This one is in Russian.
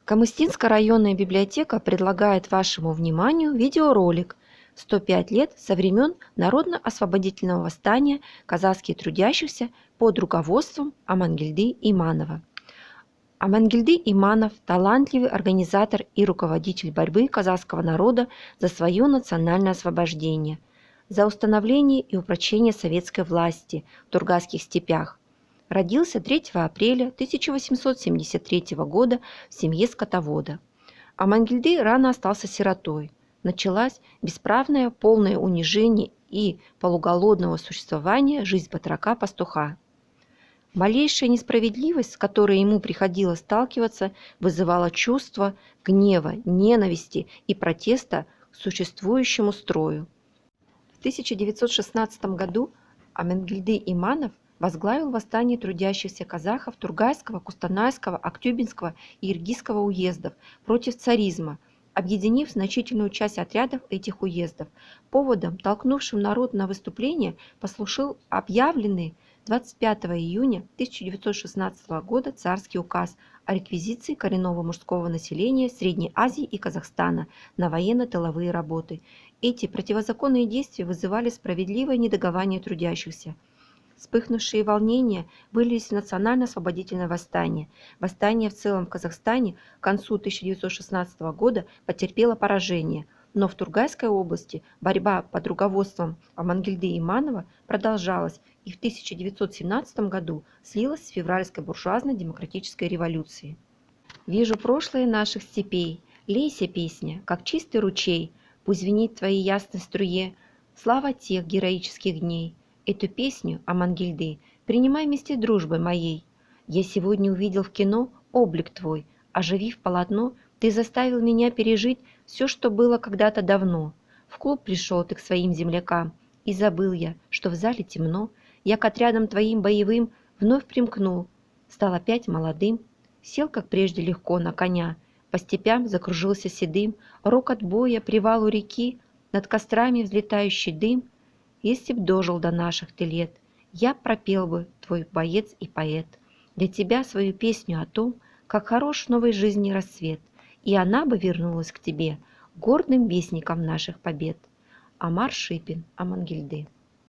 Камыстинская районная библиотека предлагает вашему вниманию видеоролик «105 лет со времен Народно-освободительного восстания казахских трудящихся под руководством Амангельды Иманова». Амангельды Иманов – талантливый организатор и руководитель борьбы казахского народа за свое национальное освобождение, за установление и упрочение советской власти в Тургайских степях. Родился 3 апреля 1873 года в семье скотовода. Амангельды рано остался сиротой. Началась бесправное полное унижение и полуголодного существования жизнь батрака-пастуха. Малейшая несправедливость, с которой ему приходилось сталкиваться, вызывала чувство гнева, ненависти и протеста к существующему строю. В 1916 году Амангельды Иманов возглавил восстание трудящихся казахов Тургайского, Кустанайского, Актюбинского и Иргизского уездов против царизма, объединив значительную часть отрядов этих уездов. Поводом, толкнувшим народ на выступление, послужил объявленный 25 июня 1916 года царский указ о реквизиции коренного мужского населения Средней Азии и Казахстана на военно-тыловые работы. Эти противозаконные действия вызывали справедливое недогование трудящихся. Вспыхнувшие волнения вылились в национально-освободительное восстание. Восстание в целом в Казахстане к концу 1916 года потерпело поражение, но в Тургайской области борьба под руководством Амангельды Иманова продолжалась и в 1917 году слилась с февральской буржуазно-демократической революцией. «Вижу прошлое наших степей, лейся, песня, как чистый ручей, пусть звенит в твоей ясной струе слава тех героических дней. Эту песню, Амангельды, принимай вместе дружбы моей. Я сегодня увидел в кино облик твой, оживив полотно, ты заставил меня пережить все, что было когда-то давно. В клуб пришел ты к своим землякам, и забыл я, что в зале темно. Я к отрядам твоим боевым вновь примкнул, стал опять молодым, сел, как прежде, легко на коня, по степям закружился седым, рокот боя, привал у реки, над кострами взлетающий дым. Если б дожил до наших ты лет, я пропел бы, твой боец и поэт, для тебя свою песню о том, как хорош новой жизни рассвет, и она бы вернулась к тебе, гордым вестником наших побед. Амар Шипин, Амангельды.